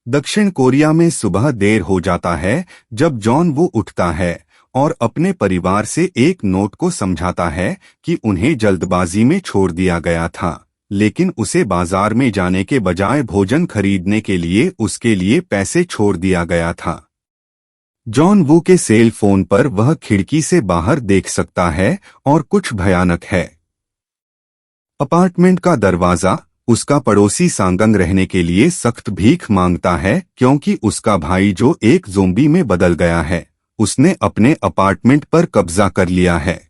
दक्षिण कोरिया में सुबह देर हो जाता है जब जॉन वो उठता है और अपने परिवार से एक नोट को समझाता है कि उन्हें जल्दबाजी में छोड़ दिया गया था, लेकिन उसे बाजार में जाने के बजाय भोजन खरीदने के लिए उसके लिए पैसे छोड़ दिया गया था। जॉन वू के सेल फोन पर वह खिड़की से बाहर देख सकता है और कुछ भयानक है। अपार्टमेंट का दरवाजा। उसका पड़ोसी सांगंग रहने के लिए सख्त भीख मांगता है क्योंकि उसका भाई जो एक ज़ोंबी में बदल गया है, उसने अपने अपार्टमेंट पर कब्जा कर लिया है।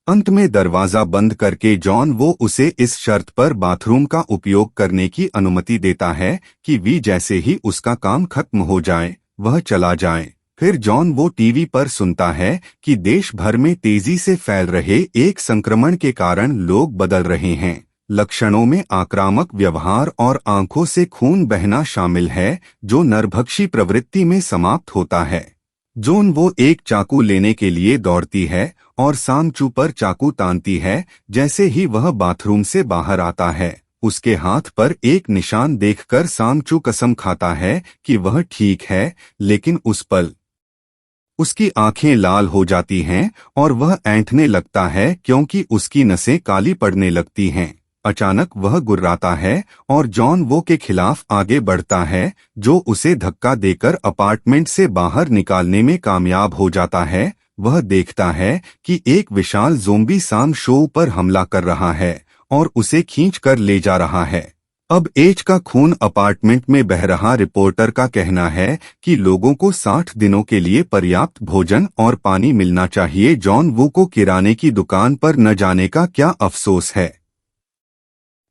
अंत में दरवाजा बंद करके जॉन वो उसे इस शर्त पर बाथरूम का उपयोग करने की अनुमति देता है कि जैसे ही उसका काम खत्म हो जाए वह चला जाए। फिर जॉन वो टीवी पर सुनता है कि देश भर में तेजी से फैल रहे एक संक्रमण के कारण लोग बदल रहे हैं। लक्षणों में आक्रामक व्यवहार और आंखों से खून बहना शामिल है, जो नरभक्षी प्रवृत्ति में समाप्त होता है। जॉन वो एक चाकू लेने के लिए दौड़ती है और सांगचू पर चाकू तानती है। जैसे ही वह बाथरूम से बाहर आता है, उसके हाथ पर एक निशान देखकर सांगचू कसम खाता है कि वह ठीक है, लेकिन उस पल उसकी आंखें लाल हो जाती हैं और वह ऐंठने लगता है क्योंकि उसकी नसें काली पड़ने लगती हैं। अचानक वह गुर्राता है और जॉन वो के खिलाफ आगे बढ़ता है, जो उसे धक्का देकर अपार्टमेंट से बाहर निकालने में कामयाब हो जाता है। वह देखता है कि एक विशाल ज़ोंबी सांग शो पर हमला कर रहा है और उसे खींच कर ले जा रहा है। अब एच का खून अपार्टमेंट में बह रहा। रिपोर्टर का कहना है कि लोगों को 60 दिनों के लिए पर्याप्त भोजन और पानी मिलना चाहिए। जॉन वू को किराने की दुकान पर न जाने का क्या अफसोस है।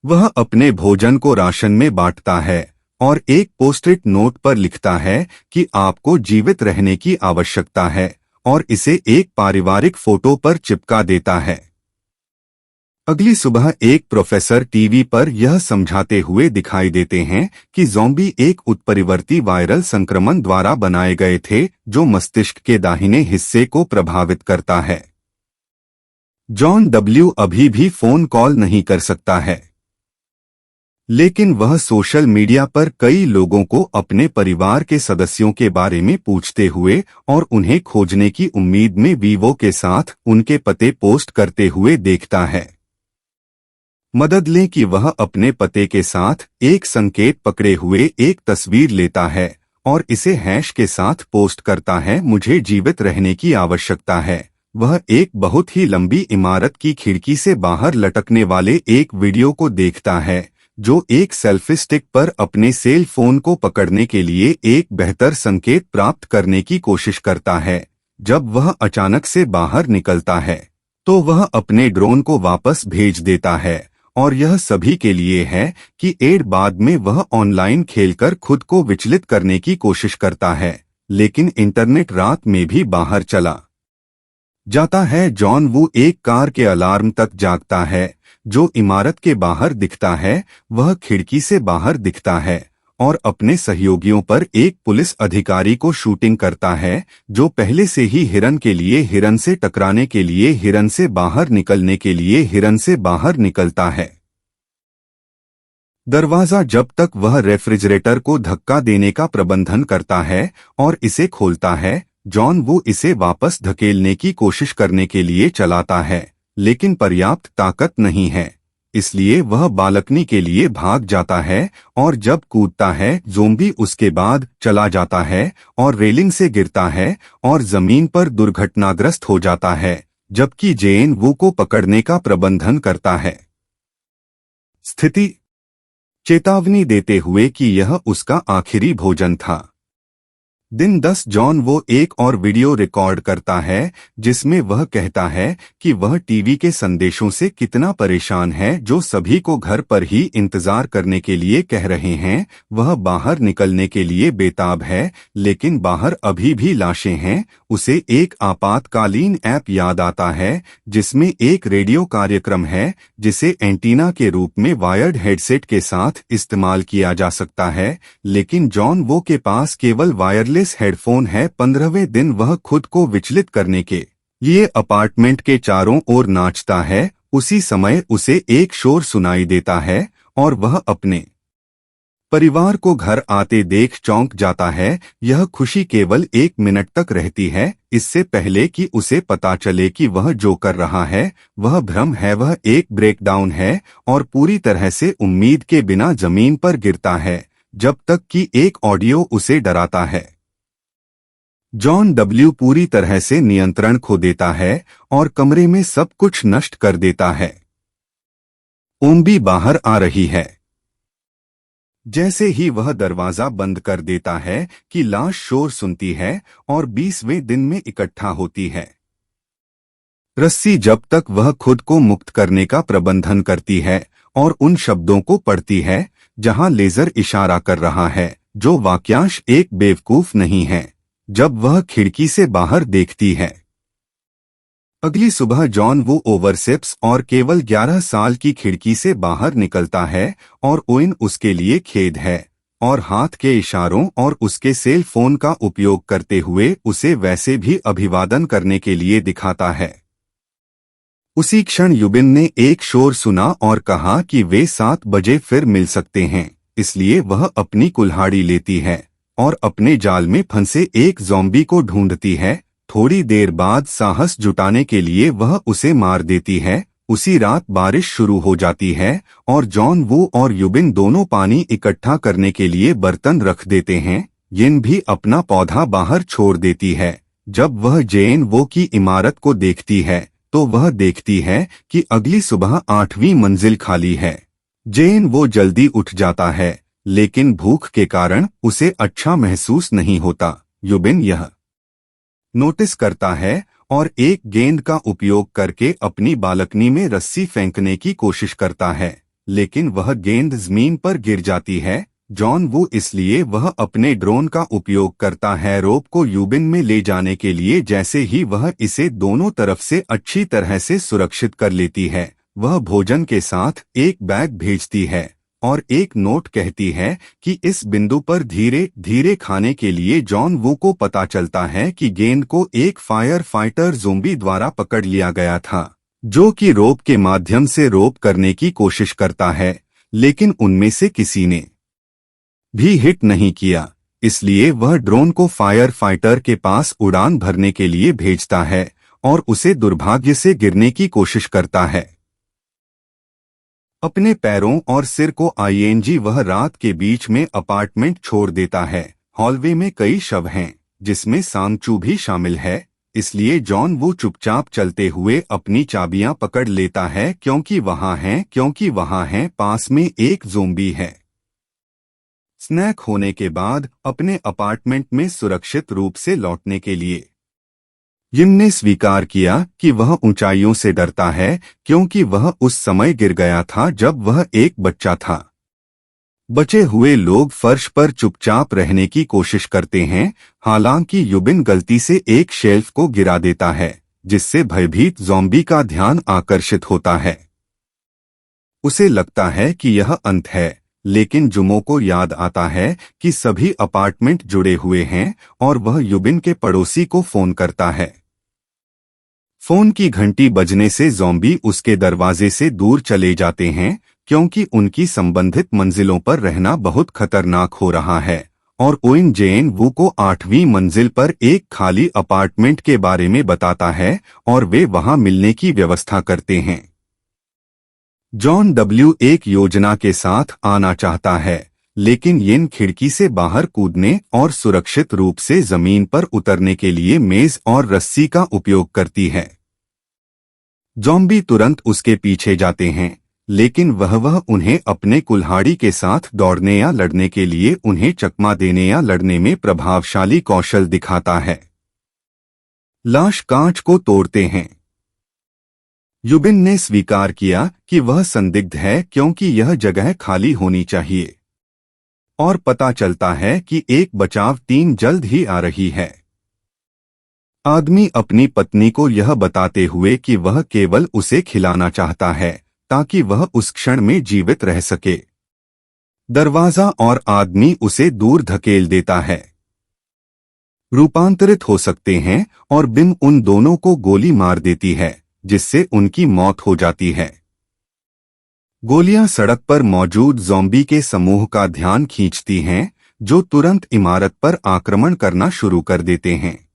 वह अपने भोजन को राशन में बांटता है और एक पोस्ट-इट नोट पर लिखता है कि आपको जीवित रहने की आवश्यकता है, और इसे एक पारिवारिक फोटो पर चिपका देता है। अगली सुबह एक प्रोफेसर टीवी पर यह समझाते हुए दिखाई देते हैं कि ज़ॉम्बी एक उत्परिवर्ती वायरल संक्रमण द्वारा बनाए गए थे, जो मस्तिष्क के दाहिने हिस्से को प्रभावित करता है। जॉन डब्ल्यू अभी भी फोन कॉल नहीं कर सकता है, लेकिन वह सोशल मीडिया पर कई लोगों को अपने परिवार के सदस्यों के बारे में पूछते हुए और उन्हें खोजने की उम्मीद में वीवो के साथ उनके पते पोस्ट करते हुए देखता है। मदद लें कि वह अपने पते के साथ एक संकेत पकड़े हुए एक तस्वीर लेता है और इसे हैश के साथ पोस्ट करता है। मुझे जीवित रहने की आवश्यकता है। वह एक बहुत ही लंबी इमारत की खिड़की से बाहर लटकने वाले एक वीडियो को देखता है, जो एक सेल्फी स्टिक पर अपने सेल फोन को पकड़ने के लिए एक बेहतर संकेत प्राप्त करने की कोशिश करता है। जब वह अचानक से बाहर निकलता है, तो वह अपने ड्रोन को वापस भेज देता है, और यह सभी के लिए है कि बाद में वह ऑनलाइन खेलकर खुद को विचलित करने की कोशिश करता है, लेकिन इंटरनेट रात में भी बाहर चला जाता है। जॉन वू एक कार के अलार्म तक जागता है, जो इमारत के बाहर दिखता है। वह खिड़की से बाहर दिखता है और अपने सहयोगियों पर एक पुलिस अधिकारी को शूटिंग करता है, जो पहले से ही हिरन के लिए हिरन से टकराने के लिए हिरन से बाहर निकलने के लिए हिरन से बाहर निकलता है। दरवाजा जब तक वह रेफ्रिजरेटर को धक्का देने का प्रबंधन करता है और इसे खोलता है, जॉन वो इसे वापस धकेलने की कोशिश करने के लिए चलाता है, लेकिन पर्याप्त ताकत नहीं है, इसलिए वह बालकनी के लिए भाग जाता है और जब कूदता है, ज़ोंबी उसके बाद चला जाता है और रेलिंग से गिरता है और जमीन पर दुर्घटनाग्रस्त हो जाता है, जबकि जेन वू को पकड़ने का प्रबंधन करता है, स्थिति चेतावनी देते हुए कि यह उसका आखिरी भोजन था। दिन 10 जॉन वो एक और वीडियो रिकॉर्ड करता है, जिसमें वह कहता है कि वह टीवी के संदेशों से कितना परेशान है, जो सभी को घर पर ही इंतजार करने के लिए कह रहे हैं। वह बाहर निकलने के लिए बेताब है, लेकिन बाहर अभी भी लाशें हैं। उसे एक आपातकालीन ऐप याद आता है, जिसमें एक रेडियो कार्यक्रम है, जिसे एंटीना के रूप में वायर्ड हेडसेट के साथ इस्तेमाल किया जा सकता है, लेकिन जॉन वो के पास केवल वायरलेस हेडफोन है। 15वें दिन वह खुद को विचलित करने के लिए अपार्टमेंट के चारों ओर नाचता है। उसी समय उसे एक शोर सुनाई देता है और वह अपने परिवार को घर आते देख चौंक जाता है। यह खुशी केवल 1 मिनट तक रहती है, इससे पहले कि उसे पता चले कि वह जो कर रहा है वह भ्रम है, वह एक ब्रेकडाउन है और पूरी तरह से उम्मीद के बिना जमीन पर गिरता है, जब तक कि एक ऑडियो उसे डराता है। जॉन डब्ल्यू पूरी तरह से नियंत्रण खो देता है और कमरे में सब कुछ नष्ट कर देता है। ओम्बी बाहर आ रही है। जैसे ही वह दरवाजा बंद कर देता है कि लाश शोर सुनती है और 20वें दिन में इकट्ठा होती है। रस्सी जब तक वह खुद को मुक्त करने का प्रबंधन करती है और उन शब्दों को पढ़ती है जहां लेजर इशारा कर रहा है, जो वाक्यांश एक बेवकूफ नहीं है, जब वह खिड़की से बाहर देखती है। अगली सुबह जॉन वो ओवरसिप्स और केवल 11 साल की खिड़की से बाहर निकलता है और ओइन उसके लिए खेद है और हाथ के इशारों और उसके सेल फोन का उपयोग करते हुए उसे वैसे भी अभिवादन करने के लिए दिखाता है। उसी क्षण युबिन ने एक शोर सुना और कहा कि वे 7 बजे फिर मिल सकते हैं, इसलिए वह अपनी कुल्हाड़ी लेती है और अपने जाल में फंसे एक ज़ॉम्बी को ढूंढती है। थोड़ी देर बाद साहस जुटाने के लिए वह उसे मार देती है। उसी रात बारिश शुरू हो जाती है और जॉन वू और युबिन दोनों पानी इकट्ठा करने के लिए बर्तन रख देते हैं। यिन भी अपना पौधा बाहर छोड़ देती है। जब वह जेन वो की इमारत को देखती है तो वह देखती है कि अगली सुबह 8वीं मंजिल खाली है। जेन वो जल्दी उठ जाता है, लेकिन भूख के कारण उसे अच्छा महसूस नहीं होता। युबिन यह नोटिस करता है और एक गेंद का उपयोग करके अपनी बालकनी में रस्सी फेंकने की कोशिश करता है, लेकिन वह गेंद जमीन पर गिर जाती है। जॉन वो इसलिए वह अपने ड्रोन का उपयोग करता है रोप को युबिन में ले जाने के लिए। जैसे ही वह इसे दोनों तरफ से अच्छी तरह से सुरक्षित कर लेती है, वह भोजन के साथ एक बैग भेजती है और एक नोट कहती है कि इस बिंदु पर धीरे धीरे खाने के लिए जॉन वू को पता चलता है कि गेंद को एक फायर फाइटर ज़ोंबी द्वारा पकड़ लिया गया था, जो कि रोप के माध्यम से रोप करने की कोशिश करता है, लेकिन उनमें से किसी ने भी हिट नहीं किया। इसलिए वह ड्रोन को फायर फाइटर के पास उड़ान भरने के लिए भेजता है और उसे दुर्भाग्य से गिरने की कोशिश करता है। अपने पैरों और सिर को आईएनजी वह रात के बीच में अपार्टमेंट छोड़ देता है। हॉलवे में कई शव हैं, जिसमें सांगचू भी शामिल है, इसलिए जॉन वो चुपचाप चलते हुए अपनी चाबियां पकड़ लेता है क्योंकि वहां है पास में एक ज़ोंबी है। स्नैक होने के बाद अपने अपार्टमेंट में सुरक्षित रूप से लौटने के लिए यिन ने स्वीकार किया कि वह ऊंचाइयों से डरता है क्योंकि वह उस समय गिर गया था जब वह एक बच्चा था। बचे हुए लोग फर्श पर चुपचाप रहने की कोशिश करते हैं, हालांकि युबिन गलती से एक शेल्फ को गिरा देता है, जिससे भयभीत ज़ॉम्बी का ध्यान आकर्षित होता है। उसे लगता है कि यह अंत है, लेकिन जुमो को याद आता है कि सभी अपार्टमेंट जुड़े हुए हैं और वह युबिन के पड़ोसी को फोन करता है। फोन की घंटी बजने से ज़ॉम्बी उसके दरवाजे से दूर चले जाते हैं क्योंकि उनकी संबंधित मंजिलों पर रहना बहुत खतरनाक हो रहा है और ओइन जेन वू को 8वीं मंजिल पर एक खाली अपार्टमेंट के बारे में बताता है और वे वहां मिलने की व्यवस्था करते हैं। जॉन डब्ल्यू एक योजना के साथ आना चाहता है, लेकिन यिन खिड़की से बाहर कूदने और सुरक्षित रूप से जमीन पर उतरने के लिए मेज और रस्सी का उपयोग करती है। ज़ॉम्बी तुरंत उसके पीछे जाते हैं, लेकिन वह उन्हें अपने कुल्हाड़ी के साथ दौड़ने या लड़ने के लिए उन्हें चकमा देने या लड़ने में प्रभावशाली कौशल दिखाता है। लाश कांच को तोड़ते हैं। युबिन ने स्वीकार किया कि वह संदिग्ध है क्योंकि यह जगह खाली होनी चाहिए और पता चलता है कि एक बचाव टीम जल्द ही आ रही है। आदमी अपनी पत्नी को यह बताते हुए कि वह केवल उसे खिलाना चाहता है ताकि वह उस क्षण में जीवित रह सके। दरवाजा और आदमी उसे दूर धकेल देता है। रूपांतरित हो सकते हैं और बिम उन दोनों को गोली मार देती है, जिससे उनकी मौत हो जाती है। गोलियां सड़क पर मौजूद ज़ॉम्बी के समूह का ध्यान खींचती हैं, जो तुरंत इमारत पर आक्रमण करना शुरू कर देते हैं।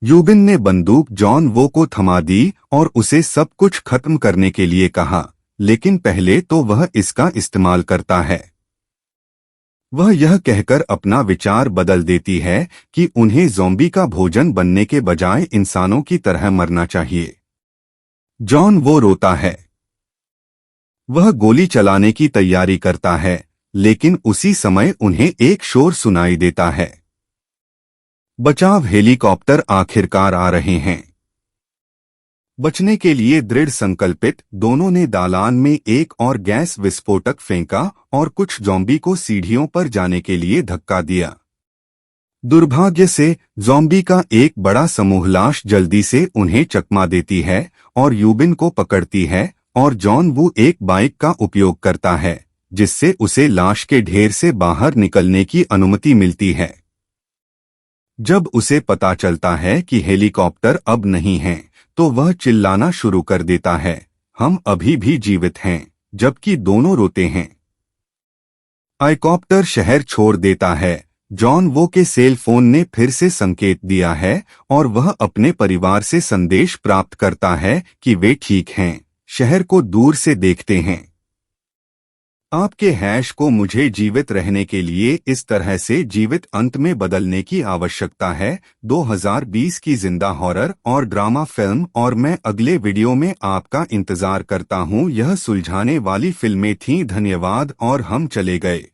यूबिन ने बंदूक जॉन वो को थमा दी और उसे सब कुछ खत्म करने के लिए कहा, लेकिन पहले तो वह इसका इस्तेमाल करता है। वह यह कहकर अपना विचार बदल देती है कि उन्हें ज़ॉम्बी का भोजन बनने के बजाय इंसानों की तरह मरना चाहिए। जॉन वो रोता है। वह गोली चलाने की तैयारी करता है, लेकिन उसी समय उन्हें एक शोर सुनाई देता है। बचाव हेलीकॉप्टर आखिरकार आ रहे हैं। बचने के लिए दृढ़ संकल्पित दोनों ने दालान में एक और गैस विस्फोटक फेंका और कुछ ज़ॉम्बी को सीढ़ियों पर जाने के लिए धक्का दिया। दुर्भाग्य से ज़ॉम्बी का एक बड़ा समूह लाश जल्दी से उन्हें चकमा देती है और यूबिन को पकड़ती है, और जॉन वू एक बाइक का उपयोग करता है, जिससे उसे लाश के ढेर से बाहर निकलने की अनुमति मिलती है। जब उसे पता चलता है कि हेलीकॉप्टर अब नहीं है, तो वह चिल्लाना शुरू कर देता है, हम अभी भी जीवित हैं, जबकि दोनों रोते हैं। हेलीकॉप्टर शहर छोड़ देता है। जॉन वो के सेल फोन ने फिर से संकेत दिया है और वह अपने परिवार से संदेश प्राप्त करता है कि वे ठीक हैं, शहर को दूर से देखते हैं। आपके हैश को मुझे जीवित रहने के लिए इस तरह से जीवित अंत में बदलने की आवश्यकता है। 2020 की जिंदा हॉरर और ड्रामा फिल्म, और मैं अगले वीडियो में आपका इंतजार करता हूं। यह सुलझाने वाली फिल्में थीं। धन्यवाद और हम चले गए।